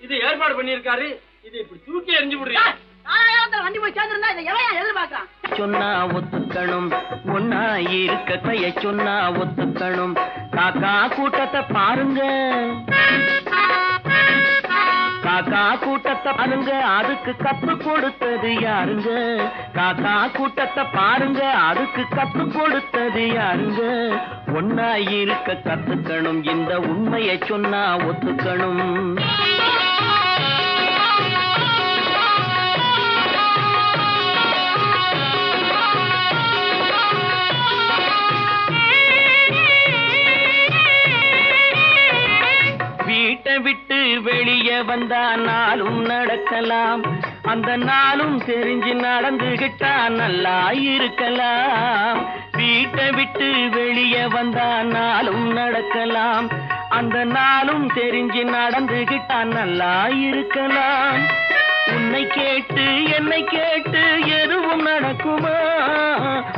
இது ஏற்பாடு பண்ணிருக்காரு. இது இப்படி தூக்கி எறிஞ்சு விடுறீங்க. வண்டி போய் சேர்ந்திருந்தா இதை எவன் எதிர்பார்க்கலாம்? சொன்னா ஒத்துக்கணும், ஒன்னா இருக்க கைய சொன்னா ஒத்துக்கணும். காக்கா கூட்டத்தை பாருங்க, காக்கா கூட்டத்தை பாருங்க, அதுக்கு கத்து கொடுத்தது யாருங்க? காக்கா கூட்டத்தை பாருங்க, அதுக்கு கத்து கொடுத்தது யாருங்க? ஒன்னா இருக்க கத்துக்கணும், இந்த உண்மையை சொன்னா ஒத்துக்கணும். வீட்டை விட்டு வெளியே வந்தா நாளும் நடக்கலாம், அந்த நாளும் தெரிஞ்சு நடந்துகிட்டா நல்லா இருக்கலாம். வீட்டை விட்டு வெளியே வந்தா நாளும் நடக்கலாம், அந்த நாளும் தெரிஞ்சு நடந்துகிட்டா நல்லா இருக்கலாம். உன்னை கேட்டு என்னை கேட்டு எதுவும் நடக்குமா?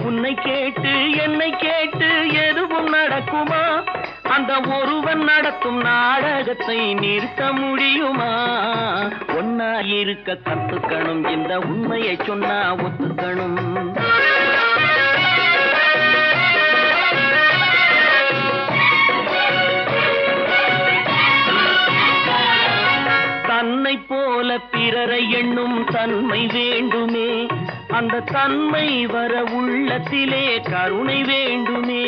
உன்னை கேட்டு என்னை கேட்டு எதுவும் நடக்குமா? அந்த ஒருவன் நடத்தும் நாடகத்தை நிறுத்த முடியுமா? ஒன்னா இருக்க கத்துக்கணும், இந்த உண்மையை சொன்னா ஒத்துக்கணும். தன்னை போல பிறரை எண்ணும் தன்மை வேண்டுமே, அந்த தன்மை வர உள்ளத்திலே கருணை வேண்டுமே.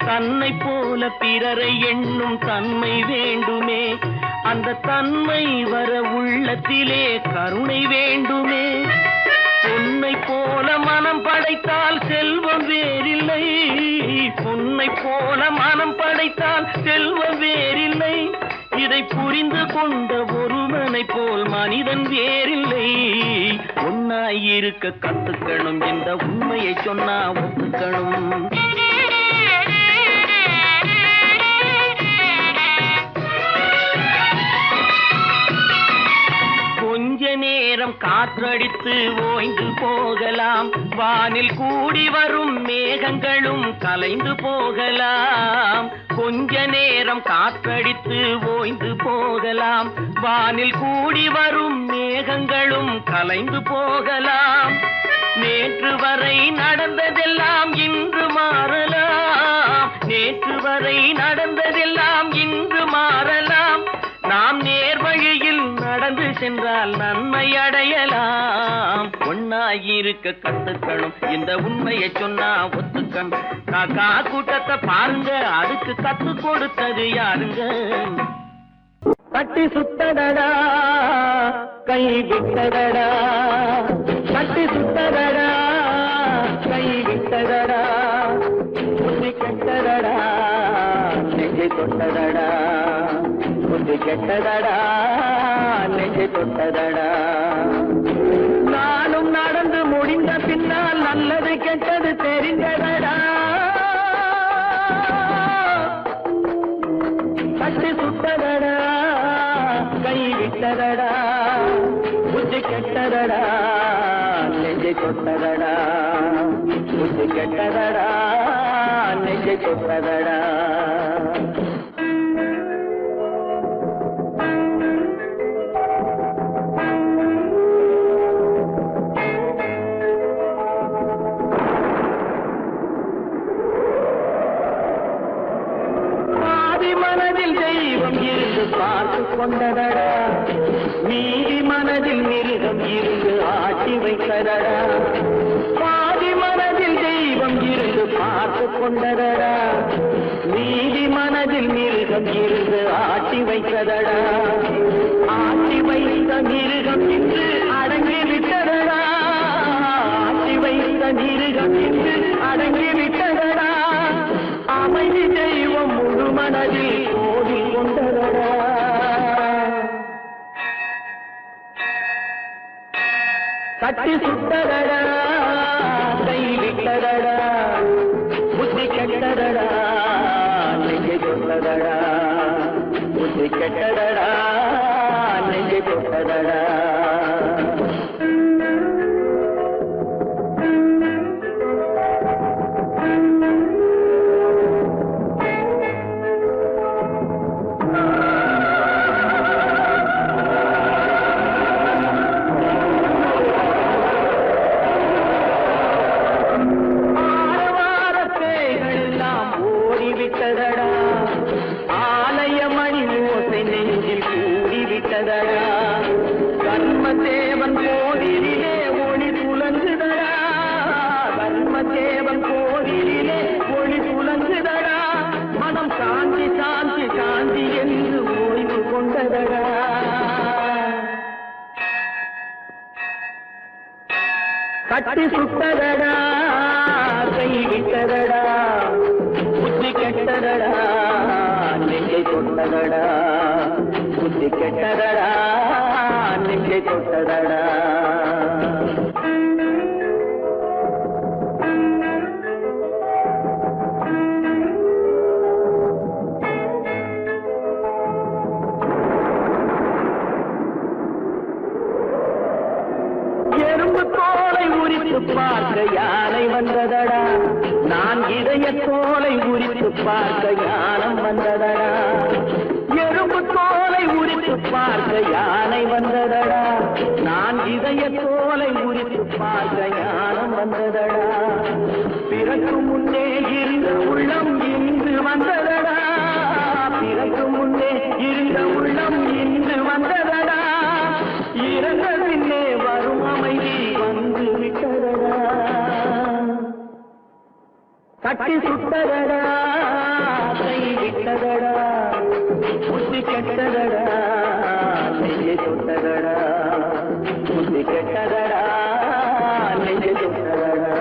தன்னை போல பிறரை எண்ணும் தன்மை வேண்டுமே, அந்த தன்மை வர உள்ளத்திலே கருணை வேண்டுமே. பொன்னை போல மனம் படைத்தால் செல்வம் வேறில்லை, பொன்னை போல மனம் படைத்தால் செல்வம் வேறில்லை. இதை புரிந்து கொண்ட ஒருவனை போல் மனிதன் வேறில்லை. ஒன்னாய் இருக்க கத்துக்கணும், இந்த உண்மையை சொன்னா ஒத்துக்கணும். கொஞ்ச நேரம் காற்றடித்து ஓய்ந்து போகலாம், வானில் கூடி வரும் மேகங்களும் கலைந்து போகலாம். கொஞ்ச நேரம் காற்றடித்து ஓய்ந்து போகலாம், வானில் கூடி வரும் மேகங்களும் கலைந்து போகலாம். நேற்று வரை நடந்ததெல்லாம் இன்று மாறலாம், நேற்று வரை நடந்ததெல்லாம் இன்று மாறலாம். நாம் நேர் வழியில் நடந்து சென்றால் நன்மை அடையலாம். ஒன்னாயிருக்க கத்துக்கணும், இந்த உண்மையை சொன்னா ஒத்துக்கணும். காக்கா கூட்டத்தை பாருங்க, அதுக்கு கத்து கொடுத்தது யாருங்க? கட்டி சுத்தடடா கை விட்டதடா, கட்டி சுத்தடடா கை விட்டதடா, புத்தி கெட்டதடா நெஞ்சை தொட்டதடா, புத்தி கெட்டதடா நெஞ்சை தொட்டதடா. நானும் நடந்து முடிந்த பின்னால் நல்லது கெட்டது தெரிந்ததடா. கட்டி சுட்டதடா கை விட்டதடா, புத்தி கெட்டதடா நெஞ்சை தொட்டதடா, புத்தி கெட்டதடா நெஞ்சை தொட்டதடா. பார்த்து கொண்டதடா, மீதி மனதில் மிருகம் இருந்து ஆட்டி வைத்ததடா. பாதி மனதில் தெய்வம் இருந்து பார்த்து கொண்டதடா, மீதி மனதில் மிருகம் இருந்து ஆட்டி வைத்ததடா. ஆட்டி வைத்த மிருகம் இன்று அடங்கி விட்டதடா, ஆட்டி வைத்த மிருகம் இன்று அடங்கி விட்டதடா. அமைதி தெய்வம் முழு மனதில் கோடி கொண்டதடா. கட்டி சுட்டதடா கை விட்டதடா, புத்தி கெட்டதடா நெஞ்சை தொட்டதடா, புத்தி கெட்டதடா நெஞ்சை தொட்டதடா. தர்மதேவன் கோவிலிலே ஒளி துலங்குதடா, தர்மதேவன் கோவிலிலே ஒளி துலங்குதடா, மனம் சாந்தி சாந்தி சாந்தி என்று ஓய்வு கொண்டதடா. கட்டி சுட்டதடா, கை விட்டதடா, புத்தி கெட்டதடா, நெஞ்சை தொட்டதடா, புத்தி கெட்டதடா, நெஞ்சை தொட்டதடா. எறும்பு தோலை உரித்து பார்க்க யானை வந்ததடா, நான் இதய தோலை உரித்து பார்க்க யானம் வந்ததடா. எறும்பு தோலை உரித்து பார்க்க யானை வந்ததடா, நான் இதய தோலை உரித்து பார்க்க யானம் வந்ததடா. பிறகு முன்னே இருந்த உள்ளம் இன்று வந்ததடா, பிறகு முன்னே இருந்த உள்ளம் இன்று வந்ததடா. இறந்த பின்னே வரும் அமைதி வந்து விட்டதடா, கட்டி சுட்டதடா, கை விட்டதடா, புத்தி கெட்டதடா, நெஞ்சை தொட்டதடா, புத்தி கெட்டதடா, நெஞ்சை தொட்டதடா.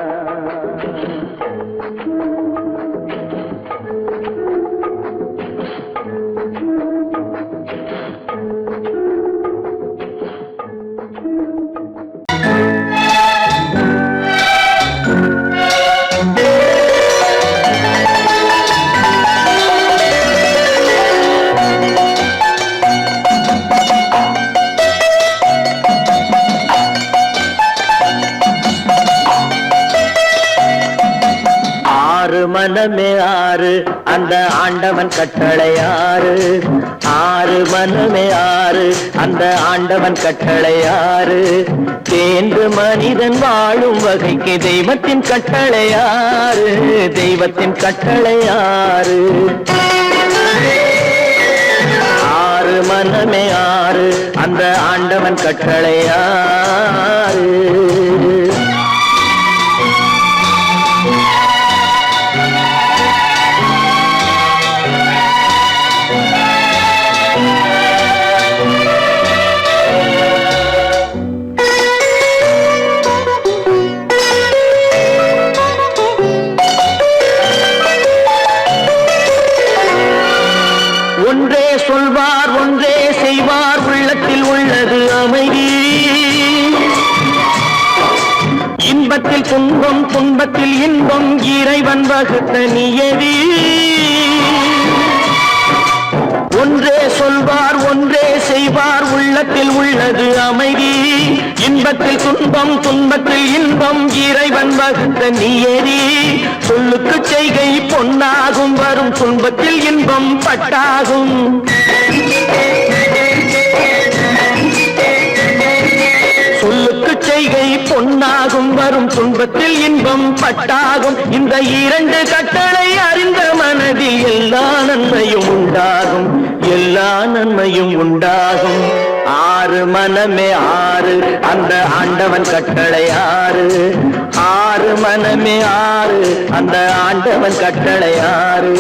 மனமே ஆறு அந்த ஆண்டவன் கட்டளை ஆறு, ஆறு மனமே ஆறு அந்த ஆண்டவன் கட்டளை ஆறு. தேர்ந்து மனிதன் வாழும் வகைக்கு தெய்வத்தின் கட்டளை ஆறு, தெய்வத்தின் கட்டளை ஆறு. ஆறு மனமே ஆறு அந்த ஆண்டவன் கட்டளை ஆறு. ஒன்றே சொல்வார் ஒன்றே செய்வார், உள்ளத்தில் உள்ளது அமைதி. இன்பத்தில் துன்பம் துன்பத்தில் இன்பம், இறைவன் வகுத்த நியதி. ஒன்றே சொல்வார் ஒன்றே செய்வார், உள்ளத்தில் உள்ளது அமைதி. இன்பத்தில் துன்பம் துன்பத்தில் இன்பம், இறைவன் வகுத்த நியதி. சொல்லுக்கு செய்கை பொன்னாகும், வரும் துன்பத்தில் இன்பம் பட்டாகும். சொல்லுக்கு செய்கை பொன்னாகும், வரும் துன்பத்தில் இன்பம் பட்டாகும். இந்த இரண்டு கட்டளை அறிந்த மனதில் எல்லா நன்மையும் உண்டாகும், எல்லா நன்மையும் உண்டாகும். ஆறு மனமே ஆறு அந்த ஆண்டவன் கட்டளை ஆறு, ஆறு மனமே ஆறு அந்த ஆண்டவன் கட்டளை ஆறு.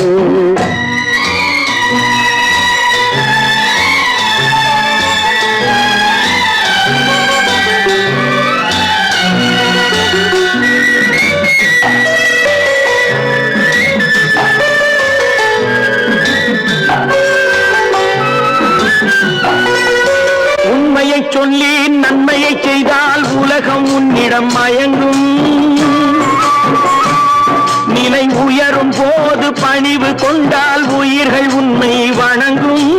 உண்மையை சொல்லி நன்மையை செய்தால் உலகம் உன்னிடம் மயங்கும். நிலை உயரும் போது பணிவு கொண்டால் உயிர்கள் உன்னை வணங்கும்.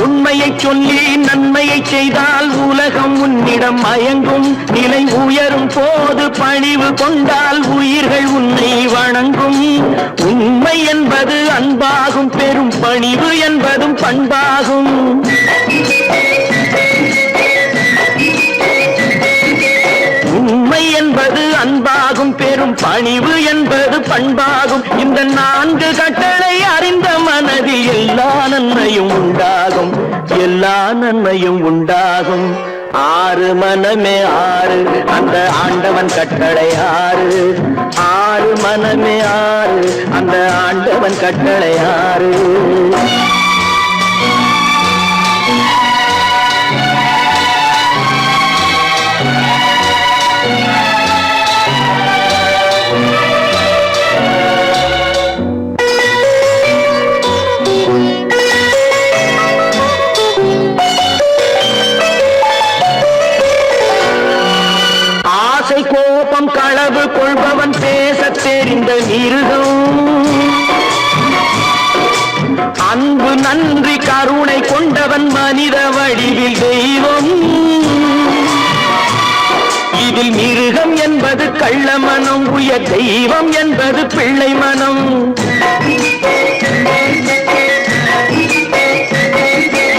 உண்மையை சொல்லி நன்மையை செய்தால் உலகம் உன்னிடம் மயங்கும். நிலை உயரும் போது பணிவு கொண்டால் உயிர்கள் உன்னை வணங்கும். உண்மை என்பது அன்பாகும், பெரும் பணிவு என்பதும் பண்பாகும். உண்மை என்பது அன்பாகும், பெரும் பணிவு என்பது பண்பாகும். இந்த நான்கு கட்டளை அறிந்த மனதில் எல்லா நன்மையும் உண்டாகும், எல்லா நன்மையும் உண்டாகும். ஆறு மனமே ஆறு, அந்த ஆண்டவன் கட்டளை ஆறு. ஆறு மனமே ஆறு, அந்த ஆண்டவன் கட்டளை ஆறு. கோபம் களவு கொள்பவன் பேசத் தெரிந்த மிருகம். அன்பு நன்றி கருணை கொண்டவன் மனித வடிவில் தெய்வம். இதில் மிருகம் என்பது கள்ள மனம், உயர் தெய்வம் என்பது பிள்ளை மனம்.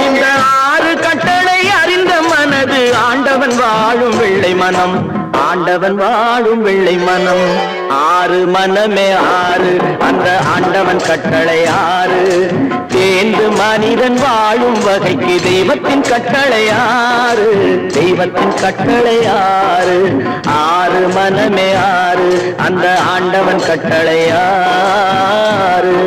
இந்த ஆறு கட்டளை அறிந்த மனது ஆண்டவன் வாழும் வெள்ளை மனம். ஆண்டவன் வாழும் வெள்ளை மனம். ஆறு மனமே ஆறு, அந்த ஆண்டவன் கட்டளை ஆறு. தேர்ந்து மனிதன் வாழும் வகைக்கு தெய்வத்தின் கட்டளை ஆறு. தெய்வத்தின் கட்டளை ஆறு. ஆறு மனமே ஆறு, அந்த ஆண்டவன் கட்டளை ஆறு.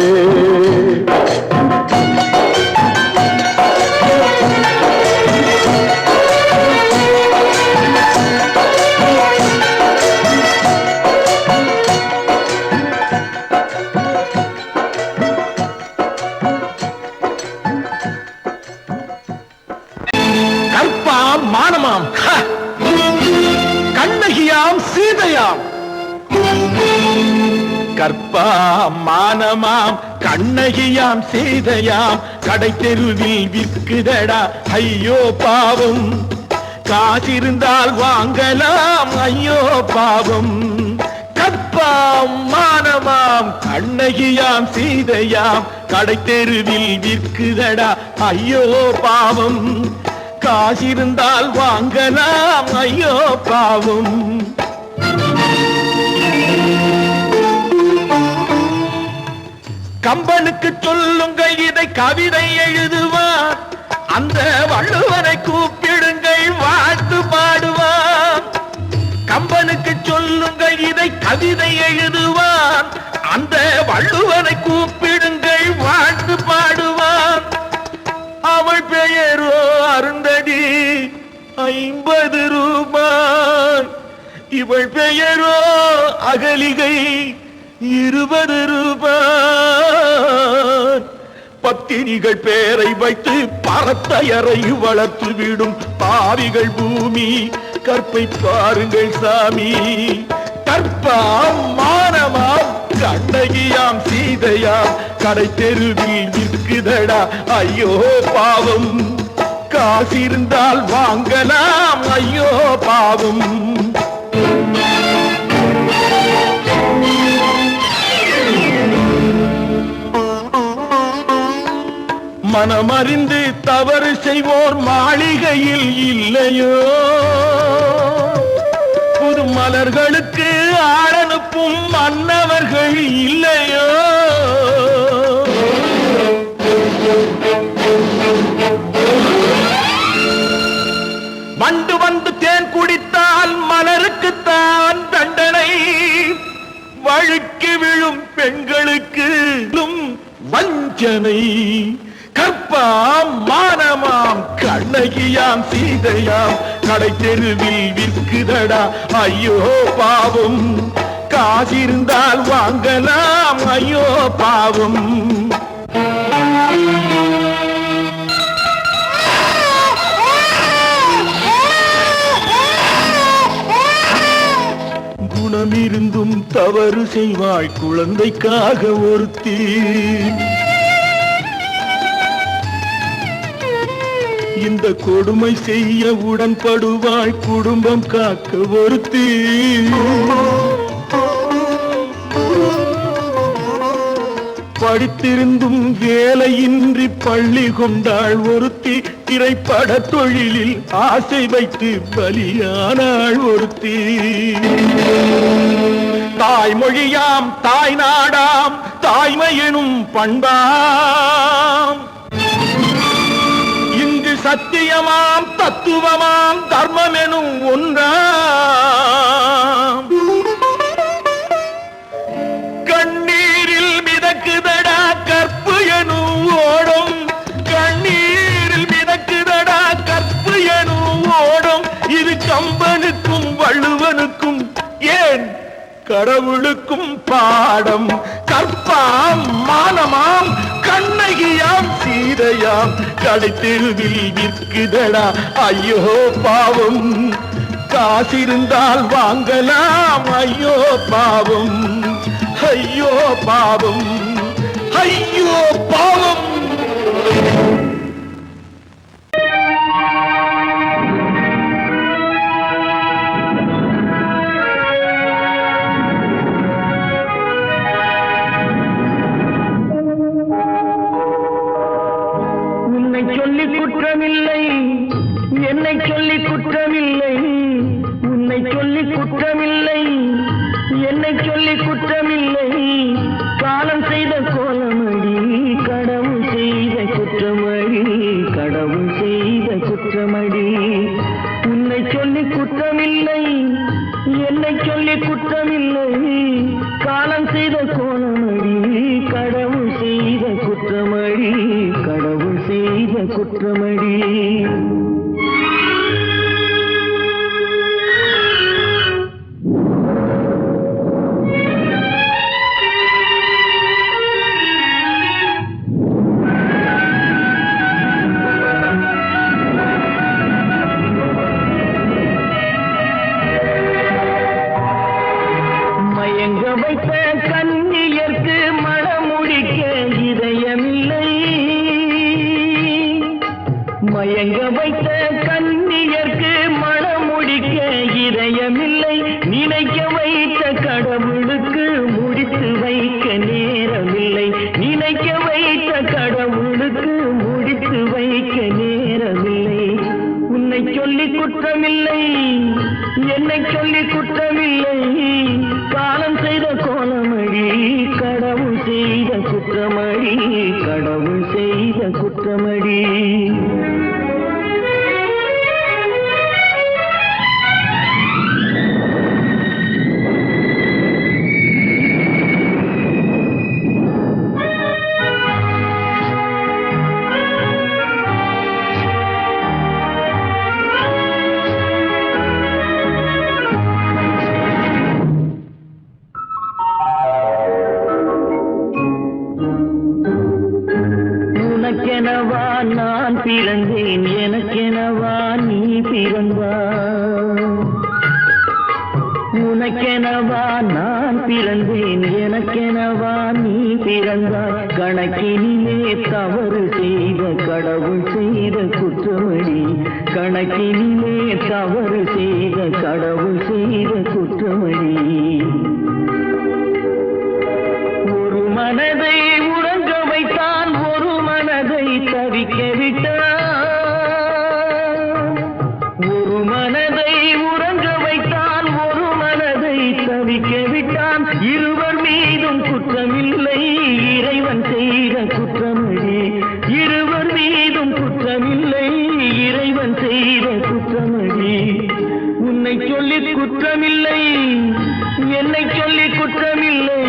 மானமாம், கண்ணகியாம் சீதையாம். கற்பாம் மானமாம் கண்ணகியாம் சீதையாம், கடை தெருவில் விற்குதடா ஐயோ பாவம். காசிருந்தால் வாங்கலாம் ஐயோ பாவம். கற்பாம் மானமாம் கண்ணகியாம் சீதையாம், கடை தெருவில் விற்குதடா ஐயோ பாவம். காசிருந்தால் வாங்கலாம் ஐயோ பாவம். கம்பனுக்கு சொல்லுங்கள் இதை கவிதை எழுதுவான். அந்த வள்ளுவரை கூப்பிடுங்கள் வாழ்த்து பாடுவான். கம்பனுக்கு சொல்லுங்கள் இதை கவிதை எழுதுவான். அந்த வள்ளுவரை கூப்பிடுங்கள் வாழ்த்து பாடுவான். அவள் பெயரோ அருந்ததி 50 ரூபாய். இவள் பெயரோ அகலிகை 20 ரூபாய். பத்தினிகள் பேரை வைத்து பரத்தையரை வளர்த்து விடும் பாவிகள் பூமி. கற்பை பாருங்கள் சாமி. கற்பாம் மானமாம் கண்ணகியாம் சீதையாம், கடை தெருவில் விற்குதடா ஐயோ பாவம். காசிருந்தால் வாங்கலாம் ஐயோ பாவம். மனமறிந்து தவறு செய்வோர் மாளிகையில் இல்லையோ. புது மலர்களுக்கு ஆளனுப்பும் மன்னவர்கள் இல்லையோ. வண்டு வந்து தேன் குடித்தால் மலருக்குத்தான் தண்டனை. வழுக்கி விழும் பெண்களுக்கு வஞ்சனை. கற்பாம் மானமாம் கண்ணகியாம் சீதையாம், கடை தெருவில் விற்குதடா ஐயோ பாவம். காசிருந்தால் வாங்கலாம் ஐயோ பாவம். குணமிருந்தும் தவறு செய்வாள் குழந்தைக்காக ஒருத்தி. இந்த கொடுமை செய்ய உடன்படுவாள் குடும்பம் காக்க ஒருத்தி. படித்திருந்தும் வேலையின்றி பள்ளி கொண்டாள் ஒருத்தி. திரைப்பட தொழிலில் ஆசை வைத்து பலியானாள் ஒருத்தி. தாய்மொழியாம் தாய் நாடாம் தாய்மை எனும் பண்பாம். இங்கு சத்தியமாம் தத்துவமாம் தர்மம் எனும் ஒன்றாம் கண்ணீரில் மிதக்குதடா கற்பு எனும் ஓடும் கண்ணீரில் மிதக்குதடா கற்பு எனும் ஓடும் இது கம்பனுக்கும் வள்ளுவனுக்கும் ஏன் கடவுளுக்கும் பாடம் கற்பாம் மானமாம் கண்ணகியாம் சீதையாம் கடைத்தெருவில் விற்குதடா ஐயோ பாவம் காசிருந்தால் வாங்கலாம் ஐயோ பாவம் ஐயோ பாவம் ஐயோ பாவம் சொல்லி குற்றமில்லை என்னை சொல்லி குற்றமில்லை உன்னை சொல்லி குற்றமில்லை என்னை சொல்லி குற்றமில்லை காலம் செய்த கோலமடி கடவுள் செய்த குற்றமடி கடவுள் செய்த குற்றமடி உன்னை சொல்லி குற்றமில்லை என்னை சொல்லி குற்றமில்லை காலம் செய்த கோலமடி கடவுள் செய்த குற்றமடி கடவுள் செய்த குற்றமடி மயங்க வைத்த கண்ணியர்க்கு மணமுடிக்க இதயமில்லை மயங்க வைத்த கண்ணியர்க்கு மணமுடிக்க இதயமில்லை நினைக்க வைத்த கடவுளுக்கு முடித்து வைக்க நேரமில்லை நினைக்க வைத்த கடவுளுக்கு முடித்து வைக்க நேரமில்லை உன்னை சொல்லி குற்றமில்லை என்னை சொல்லி குற்றமில்லை காலம் செய்த கோலமடி கடவுள் செய்த குற்றமடி கடவுள் செய்த குற்றமடி உனக்கெனவா நான் பிறந்தேன் எனக்கெனவா நீ பிறந்தாய் உனக்கெனவா நான் பிறந்தேன் எனக்கெனவா நீ பிறந்தாய் கணக்கினிலே தவறு செய்த கடவுள் செய்த குற்றமடி கணக்கினிலே தவறு செய்த கடவுள் செய்த குற்றமடி ஒரு மனதை உறங்க வைத்தான் ஒரு மனதை தவிக்க விட்டான் ஒரு மனதை உறங்க வைத்தான் ஒரு மனதை தவிக்க விட்டான் இருவர் மீதும் குற்றமில்லை இறைவன் செய்த குற்றமடி இருவர் மீதும் குற்றமில்லை இறைவன் செய்த குற்றமடி உன்னை சொல்லி குற்றமில்லை என்னை சொல்லி குற்றமில்லை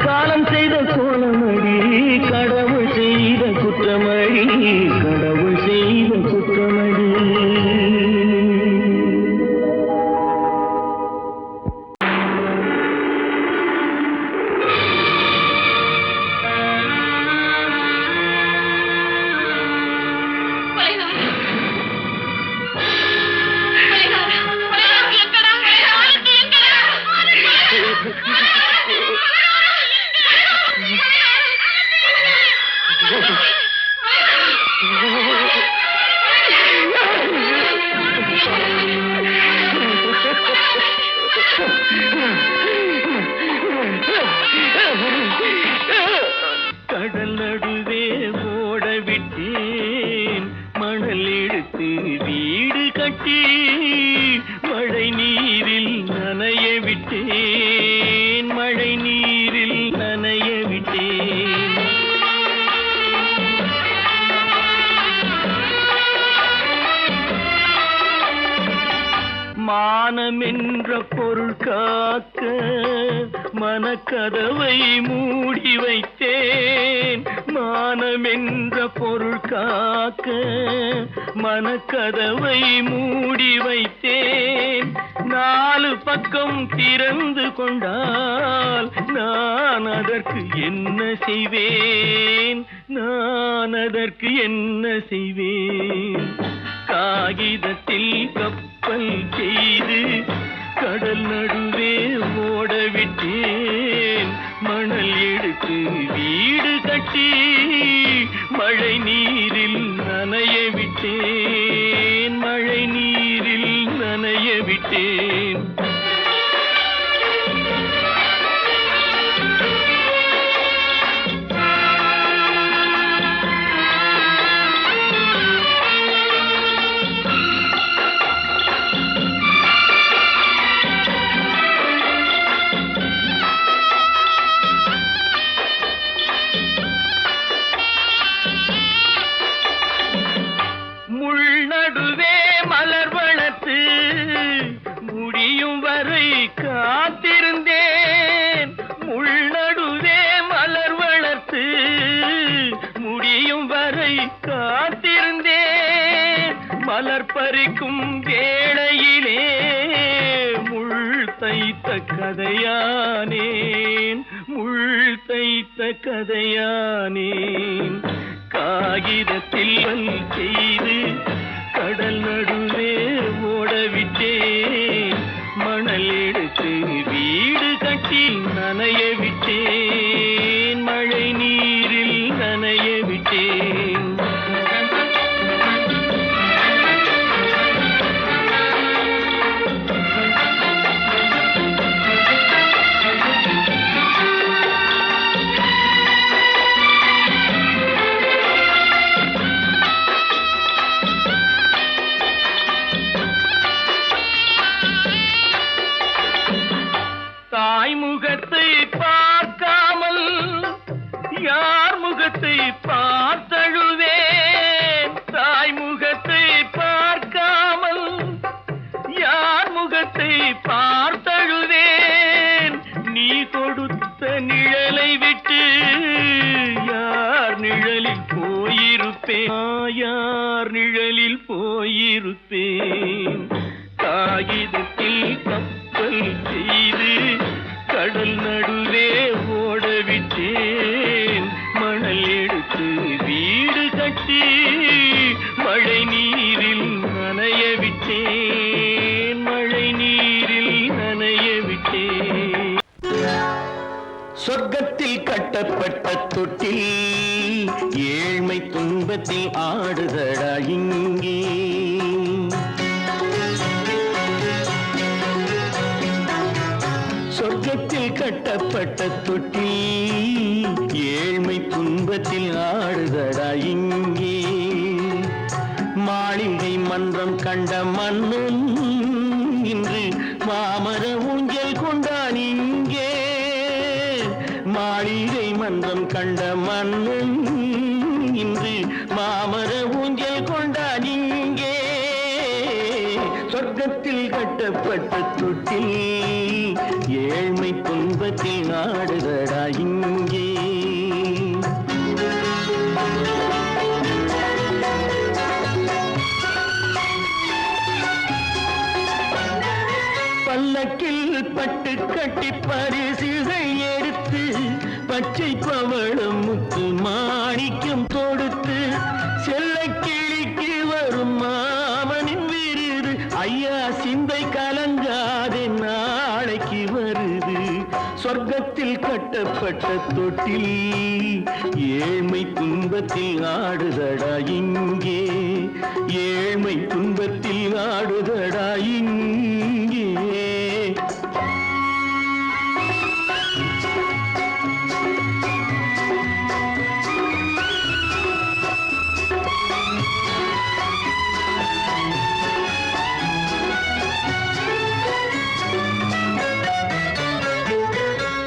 காலம் செய்த கோலமடி கடவுள் செய்த குற்றமடி கடவுள் செய்த குற்றமடி மானமென்ற பொருள் காக்க மனக்கதவை மூடி வைத்தேன். மானமென்ற பொருள் காக்க மனக்கதவை மூடி வைத்தேன். 4 பக்கம் திறந்து கொண்டால் நான் அதற்கு என்ன செய்வேன்? நான் அதற்கு என்ன செய்வேன்? காகிதத்தில் கப்பல் செய்து கடல் நடுவே ஓடவிட்டேன். மணல் எடுத்து வீடு கட்டி மழை நீரில் நனைய விட்டேன். மழை நீரில் நனைய விட்டேன். நடுவே மலர் வளர்த்து முடியும் வரை காத்திருந்தேன். முள்நடுவே மலர் வளர்த்து முடியும் வரை காத்திருந்தேன். மலர் பறிக்கும் வேளையிலே முள் தைத்த கதையானேன். முள் தைத்த கதையானேன். காகிதத்தில் செய்து கடல் நடுவே ஓடவிட்டேன். மணல் எடுத்து வீடு கட்டி நனைய விட்டேன். மழை நீரில் நனைய விட்டேன். தாய் முகத்தை பார்க்காமல் யார் முகத்தை பார்த்தழுவேன். தாய் முகத்தை பார்க்காமல் யார் முகத்தை பார்த்தழுவேன். நீ கொடுத்த நிழலை விட்டு யார் நிழலில் போயிருப்பேன். யார் நிழலில் போயிருப்பேன். காகிதத்தில் கப்பல் செய்து கடல் நடுவே ஓடவிட்டேன். மணல் எடுத்து வீடு கட்டி மழை நீரில் நனைய விட்டேன். மழை நீரில் நனைய விட்டேன். சொர்க்கத்தில் கட்டப்பட்ட தொட்டில் ஏழ்மை துன்பத்தில் ஆடுதடா இங்கே. சொர்க்கத்தில் கட்டப்பட்ட தொட்டில் ஏழ்மை துன்பத்தில் ஆடுதடா இங்கே. மாளிகை மன்றம் கண்ட மன்னன் இன்று மாமர ஊஞ்சல் கொண்டான் இங்கே. மாளிகை மன்றம் கண்ட மன்னன் இன்று மாமர ஊஞ்சல் கொண்டான் இங்கே. சொர்க்கத்தில் கட்டப்பட்ட தொட்டில் ஏழ்மை துன்பத்தில் ஆடுதடா இங்கே. பல்லக்கில் பட்டு கட்டி பரிசுகள் எடுத்து பச்சை பவளம் முத்து மாணிக்கம் தொடுத்து செல்ல கிளிக்கு வரும் மாமனின் விருது. ஐயா சிந்தை கலங்காதே நாளைக்கு வருது. சொர்க்கத்தில் கட்டப்பட்ட தொட்டில் ஏழ்மை துன்பத்தில் ஆடுதடா இங்கே. ஏழ்மை துன்பத்தில் ஆடுதடா இங்கே.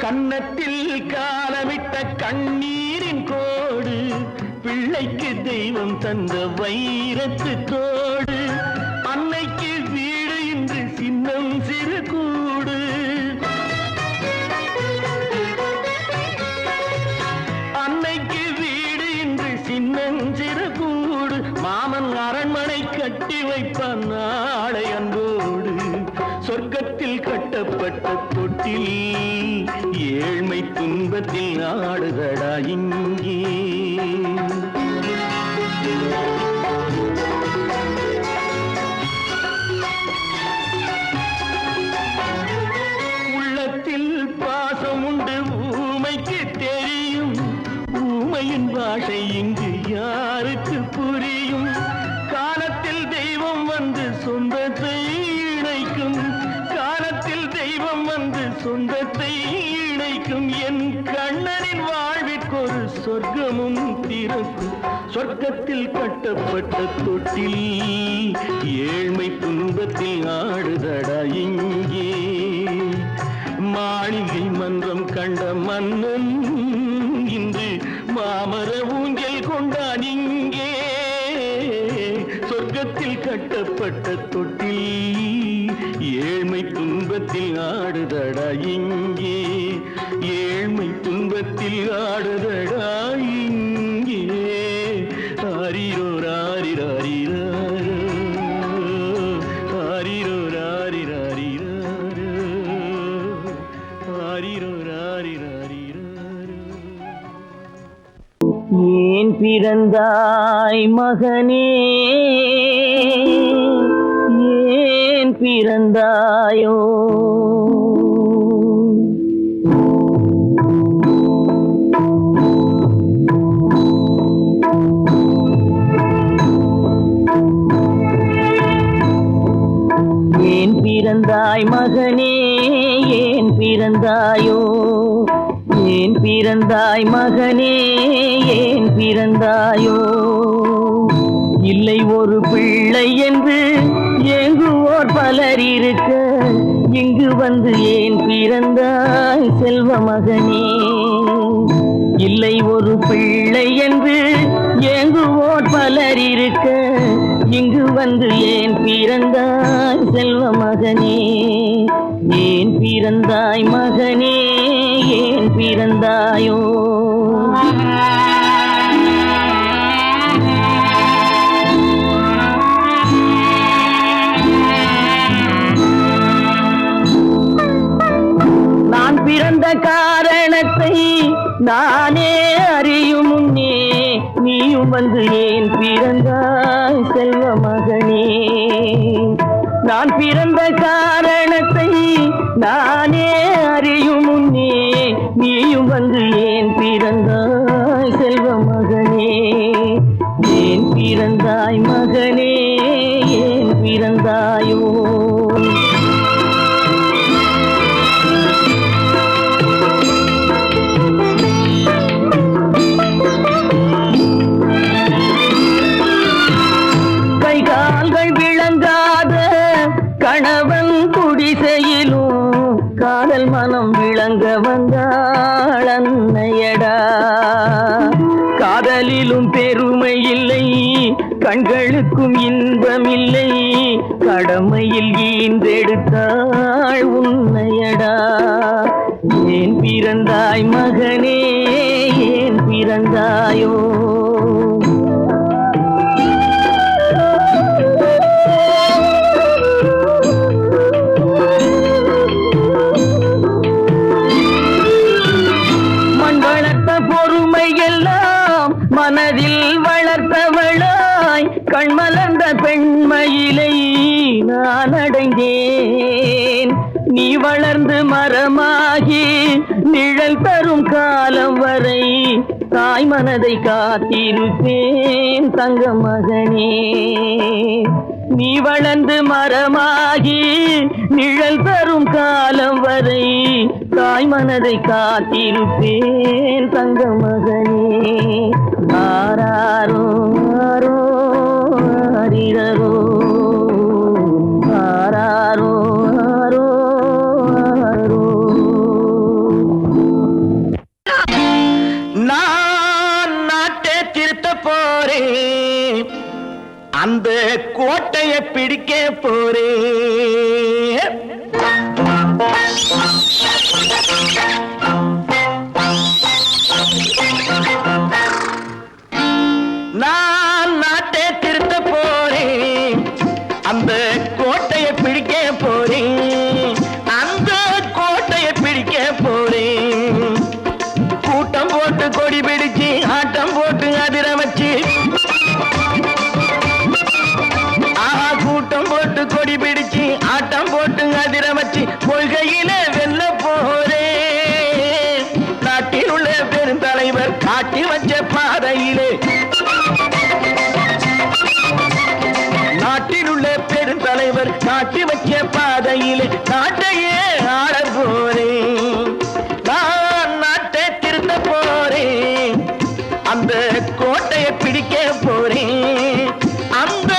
கன்னத்தில் காலமிட்ட கண்ணீரின் கோடு பிள்ளைக்கு தெய்வம் தந்த வைரத்து தோடு. அன்னைக்கு வீடு இன்று சின்ன சின்னம் சிறு கூடு. அன்னைக்கு வீடு இன்று சின்னஞ்சிறு கூடு. மாமன் அரண்மனை கட்டி வைப்பான் நாளை அன்போடு. சொர்க்கத்தில் கட்டப்பட்ட தொட்டில் ஏழ்மை துன்பத்தில் ஆடுதடா இங்கே. உள்ளத்தில் பாசம் உண்டு ஊமைக்கு தெரியும். ஊமையின் பாஷை இங்கு யாருக்கு புரியும்? காலத்தில் தெய்வம் வந்து சொந்தத்தை இணைக்கும். காலத்தில் தெய்வம் வந்து சொந்தத்தை இணைக்கும். என் கண்ணனின் வாழ்விற்கொரு சொர்க்கமும் திறக்கும். சொர்க்கத்தில் கட்டப்பட்ட தொட்டில் ஏழ்மை துன்பத்தில் ஆடுதடா இங்கே. மாளிகை மன்றம் கண்ட மன்னன் இன்று மாமர ஊஞ்சல் கொண்டான் இங்கே. சொர்க்கத்தில் கட்டப்பட்ட தொட்டில் ஏழ்மை துன்பத்தில் ஆடுதடா இங்கே. ஏழ்மை துன்பத்தில் ஆடுதடா இங்கே. ஆரிரோ ராரிராரிராரோ, ஆரிரோ ராரிராரிராரோ, ஆரிரோ ராரிராரிராரோ. ஏன் பிறந்தாய் மகனே, ஏன் பிறந்தாயோ? ஏன் பிறந்தாய் மகனே, ஏன் பிறந்தாயோ? ஏன் பிறந்தாய் மகனே, ஏன் பிறந்தாயோ? இல்லை ஒரு பிள்ளை என்று ஏங்குவோர் பலர் இருக்க, இங்கு வந்து ஏன் பிறந்தாய் செல்வ மகனே? இல்லை ஒரு பிள்ளை என்று ஏங்குவோர் பலர் இருக்க, இங்கு வந்து ஏன் பிறந்தாய் செல்வ மகனே? ஏன் பிறந்தாய் மகனே, ஏன் பிறந்தாயோ? நான் பிறந்த காரணத்தை நானே அறியும் முன்னே நீயும் வந்து ஏன் பிறந்தாய் செல்வ மகனே? நான் பிறந்த காரணத்தை நானே அறியும் முன்னே நீயும் வந்து ஏன் பிறந்தாய் செல்வ மகனே? ஏன் பிறந்தாய் மகனே, ஏன் பிறந்தாயோ? கணவன் குடிசையிலும் காதல் மனம் விளங்க வந்தாள் அன்னையடா. காதலிலும் பெருமை இல்லை, கண்களுக்கும் இன்பம் இல்லை, கடமையில் ஈன்றெடுத்தாள் உன்னையடா. ஏன் பிறந்தாய் மகனே, ஏன் பிறந்தாயோ? மனதில் வளர்த்தவளாய் கண்மலர்ந்த பெண்மயிலை நான் அடைந்தேன். நீ வளர்ந்து மரமாகி நிழல் தரும் காலம் வரை தாய் மனதை காத்திருப்பேன் தங்க மகனே. நீ வளர்ந்து மரமாகி நிழல் தரும் காலம் வரை தாய் மனதை காத்திருப்பேன் தங்க மகனே. ஆராரோ ஆரோ ஆரிரரோ, ஆராரோ ஆரோ ஆரோ. நான் நாட்டை திருத்த போறேன், அந்த கோட்டையை பிடிக்க போறேன். நான் நாட்டை திருத்த போறேன், அந்த கோட்டையை பிடிக்க போறேன், அந்த கோட்டையை பிடிக்க போறேன். கூட்டம் போட்டு கொடி பிடிச்சு ஆட்டம் போட்டு அதிர வச்சு, கூட்டம் போட்டு கொடி பிடிச்சு ஆட்டம் போட்டு அதிர வச்சு கொள்கையில வெல்ல போறேன். நாட்டில் உள்ள பெருந்தலைவர் காட்டி வச்ச பாதையிலே, நாட்டில் உள்ள பெருந்தலைவர் காட்டி வச்ச பாதையிலே நாட்டையே ஆள போறேன். நான் நாட்டை திருத்த போறேன், அந்த கோட்டையை பிடிக்க போறேன், அந்த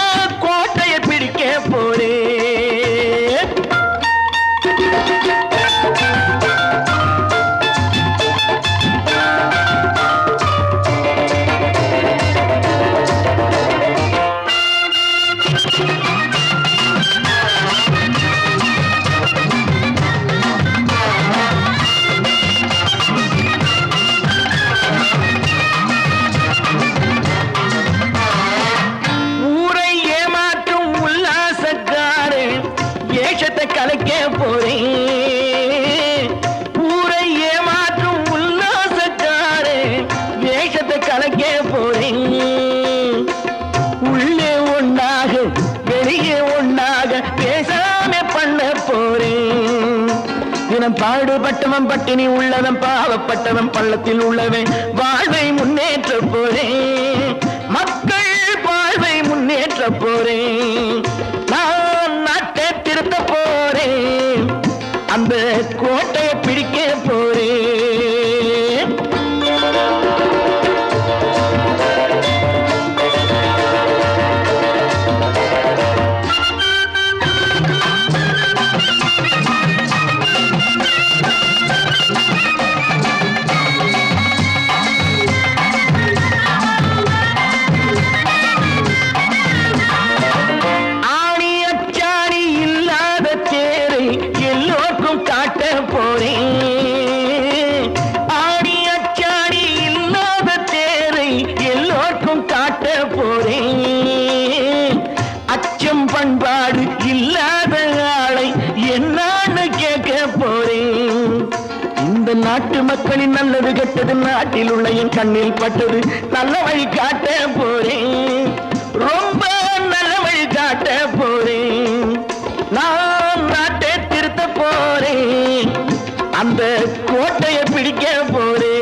கோட்டையை பிடிக்க போறேன். கலைக்க போறேன், ஊரை ஏமாற்றும் உல்லாசக்காரே வேஷத்தை கலைக்க போறேன். உள்ளே ஒண்ணாக வெளியே ஒண்ணாக பேசாம பண்ண போறேன். தினம் பாடுபட்டவன் பட்டினி உள்ளவன் பாவப்பட்டவன் பள்ளத்தில் உள்ளவன் வாழ்வை முன்னேற்ற போறேன், மக்கள் வாழ்வை முன்னேற்ற போறேன். நான் நாட்டை திருத்த போறேன், அந்த கோட்டையை பிடிக்க போறேன். பண்பாடு இல்லாத ஆளை என்னான்னு கேட்க போறேன். இந்த நாட்டு மக்களின் நல்லது கெட்டது நாட்டில் உள்ள என் கண்ணில் பட்டது நல்ல வழி காட்ட போறேன், ரொம்ப நல்ல வழி காட்ட போறேன். நான் நாட்டை திருத்த போறேன், அந்த கோட்டையை பிடிக்க போறேன்.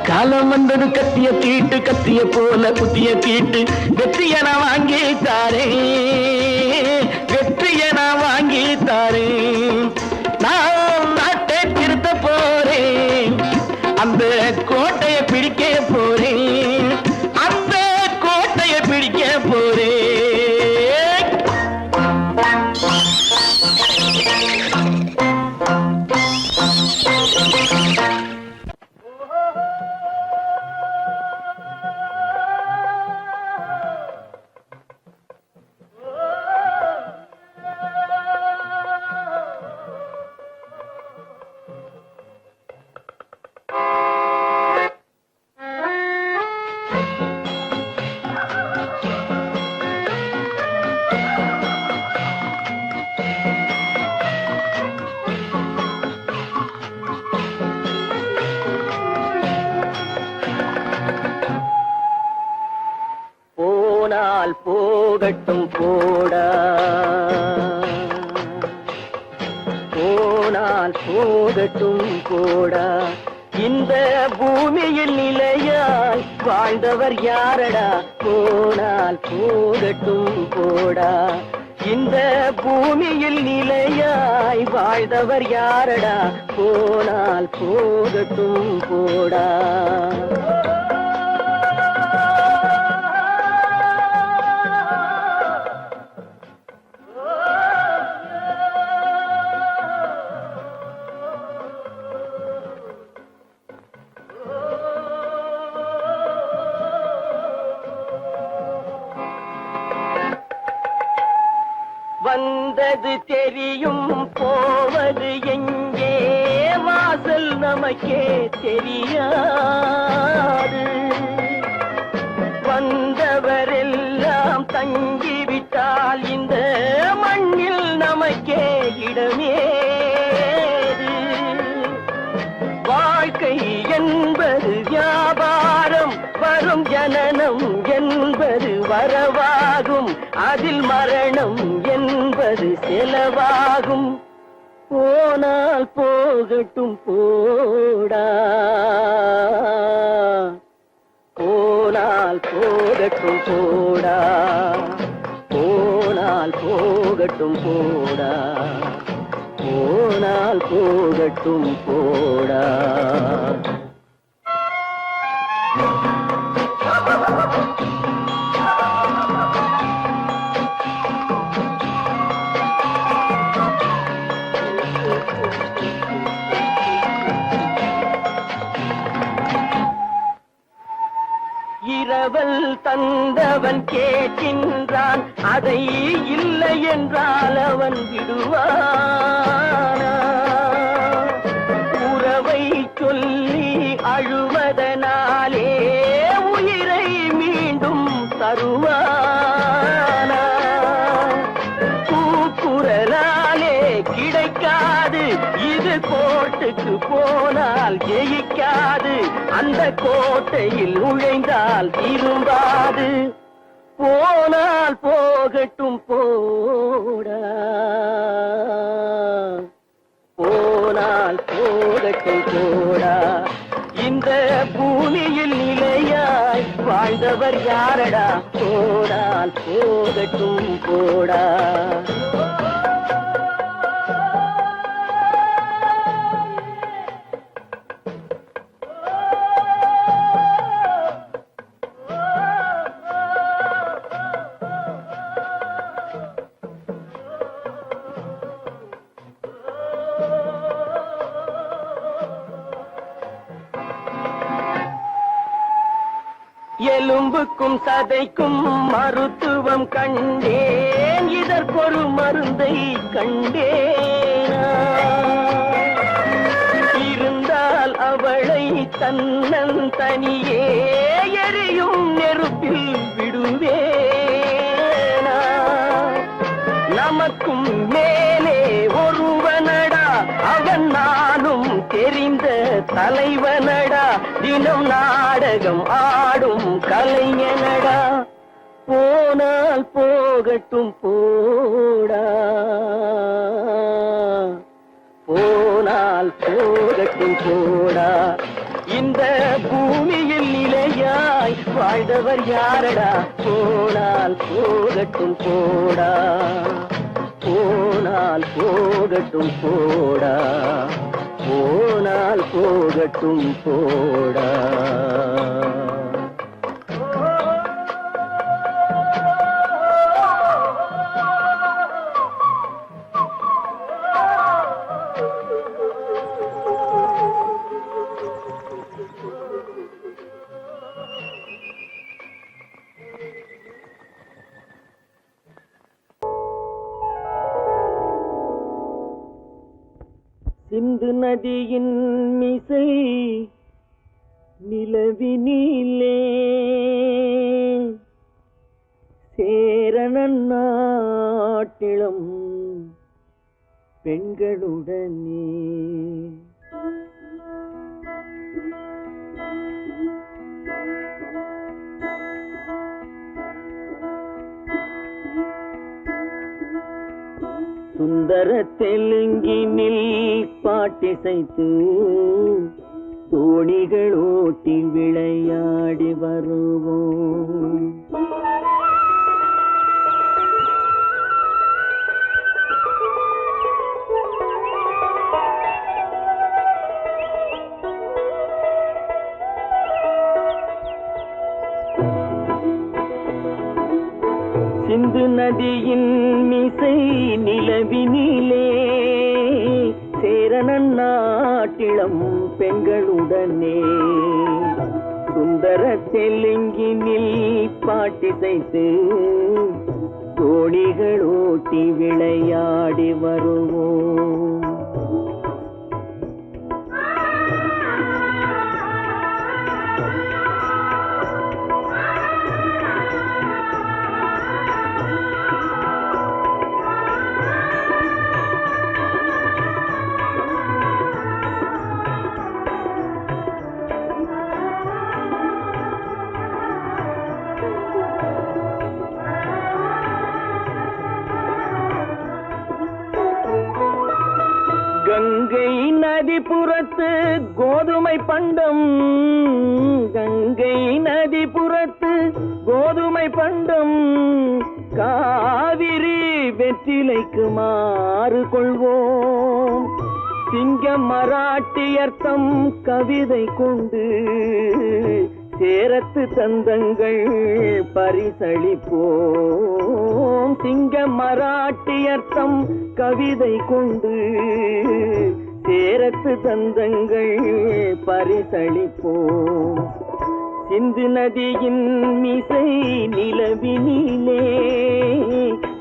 காலம் வந்தது கத்திய தீட்டு, கத்திய போல குத்திய தீட்டு, வெற்றிய நான் வாங்கி தாரேன், வெற்றிய நான் வாங்கி தாரேன். நான் நாட்டை திருத்த போறேன், அந்த கோட்டையை பிடிக்க போறேன், அந்த கோட்டையை பிடிக்க போறேன். போனால் போகட்டும் போடா, போனால் போகட்டும் போடா. இந்த பூமியில் நிலையாய் வாழ்ந்தவர் யாரடா, போனால் போகட்டும் போடா. இந்த பூமியில் நிலையாய் வாழ்ந்தவர் யாரடா, போனால் போகட்டும் போடா. வந்தது தெரியும் போவது எங்கே, வாசல் நமக்கே தெரியாது. வந்தவரெல்லாம் தங்கிவிட்டால் இந்த மண்ணில் நமக்கே இடமேது. வாழ்க்கை என்பது வியாபாரம், வரும் ஜனனம் என்பது வரவாகும், அதில் மரணம் என்பது செலவாகும். போனால் போகட்டும் போடா, போனால் போகட்டும் போடா, போனால் போகட்டும் போடா, போனால் போகட்டும் போடா. இரவல் தந்தவன் கேட்கின்றான், அதை இல்லை என்றால் அவன் விடுவானா? உறவை சொல்லி அழுவதனாலே உயிரை மீண்டும் தருவானா? கூக்குரலாலே கிடைக்காது, இது கோர்ட்டுக்கு போனால் ஜெயிக்காது, அந்த கோட்டையில் நுழைந்தால் திரும்பாது. போனால் போகட்டும் போடா, போனால் போகட்டும் போடா. இந்த பூமியில் நிலையாய் வாழ்ந்தவர் யாரடா, போனால் போகட்டும் போடா. எலும்புக்கும் சதைக்கும் மருத்துவம் கண்டேன், இதற்கொரு மருந்தை கண்டேனா? இருந்தால் அவளை தன்னன் தனியே எரியும் நெருப்பில் விடுவேனா? நமக்கும் மேலே ஒருவனடா, அவன் நானும் தெரிந்த தலைவனடா, தினம் நாடகம் ஆடும் கலைஞனடா. போனால் போகட்டும் போடா, போனால் போகட்டும் போடா. இந்த பூமியில் நிலையாய் வாழ்ந்தவர் யாரடா, போனால் போகட்டும் போடா, போனால் போகட்டும் போடா, போனால் போகட்டும் போடா. சிந்து நதியின் மிசை நிலவினிலே சேரணன் நாட்டிளம் பெண்களுடனே சுந்தர தெலுங்கினில் பாட்டிசைத்து தோணிகள் ஓட்டி விளையாடி வருவோம். சிந்து நதியின் மிசை நிலவினிலே சேரணன் நாட்டிளம் பெண்களுடனே சுந்தர தெலுங்கினில் பாட்டிசைத்து தோணிகள் ஓட்டி விளையாடி வருவோம். கங்கை நதிபுறத்து கோதுமை பண்டம், கங்கை நதிபுறத்து கோதுமை பண்டம், காவிரி வெற்றிலைக்கு மாறு கொள்வோம். சிங்க மராட்டியர்த்தம் கவிதை கொண்டு சேரத்து தந்தங்கள் பரிசளிப்போம். சிங்க மராட்டியர்த்தம் கவிதை கொண்டு சேரத்து தந்தங்கள் பரிசளிப்போம். சிந்து நதியின் மிசை நிலவினிலே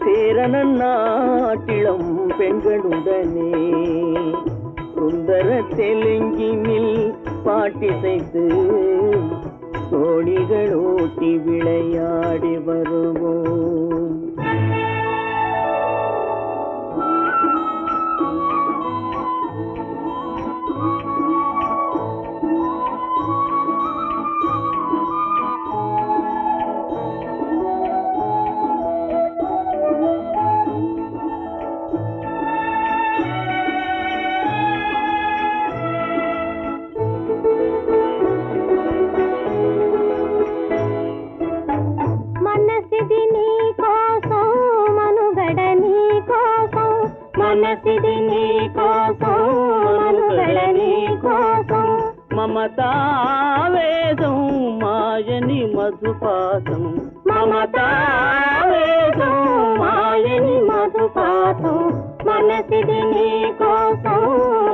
சேரணன் நாட்டிளம் பெண்களுடனே சுந்தர தெலுங்கினில் பாட்டிசைத்து தோணிகள் ஓட்டி விளையாடி வருவோம். మనసిది నీ కోసం మనుగడ నీ కోసం మమతావేదం మాయని మధుపాసం మమతావేదం మాయని మధుపాసం మనసిది నీ కోసం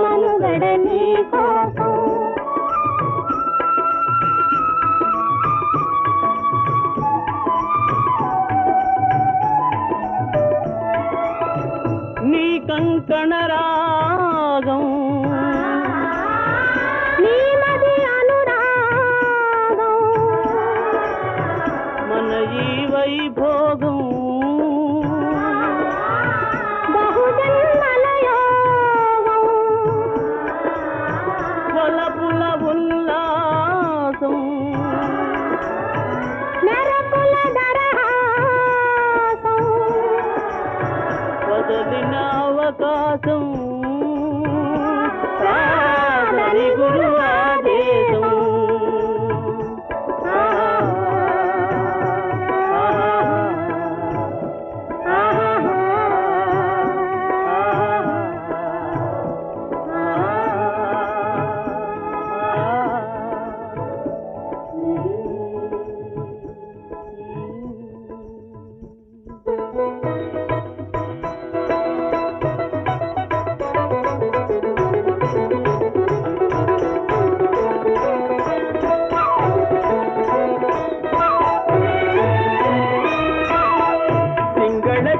మనుగడ నీ కోసం నీ కంకణ రాగం నీ మది అనురాగం మన ఈ వైభోగం బహుజన్మల యోగం వలపుల ఉల్లాసం మెరపుల దరహాసం వదలిన అవకాశం సాధని గురు ఆదేశం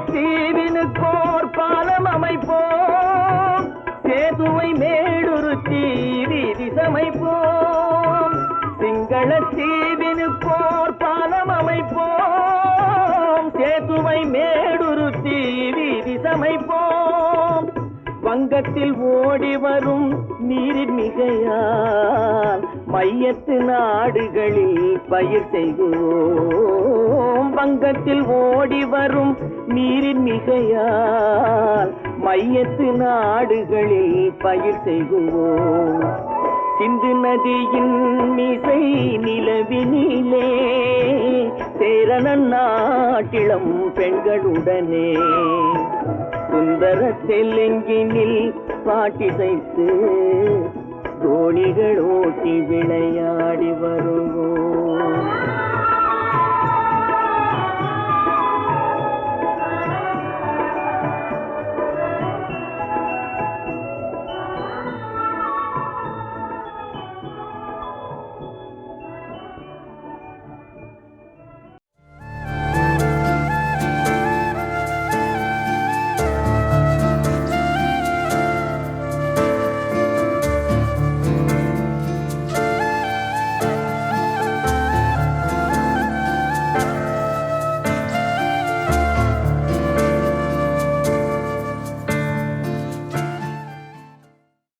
தீவினுக்கோர் பாலம் அமைப்போம் சேதுவை மேடுருத்தி வீதி சமைப்போம் சிங்கள தீவினுக்கோர் பாலம் அமைப்போம் சேதுவை மேடுருத்தி வீதி சமைப்போம் வங்கத்தில் ஓடி வரும் நீரின் மிகையால் மையத்து நாடுகளில் பயிர் செய்வோம் வங்கத்தில் ஓடி வரும் நீரின் மிகையால் மையத்து நாடுகளில் பயிர் செய்குவோம் சிந்து நதியின் மிசை நிலவினிலே சேரணன் நாட்டிளம் பெண்களுடனே சுந்தர தெலுங்கினில் பாட்டிசைத்து தோணிகள் ஓட்டி விளையாடி வருவோம்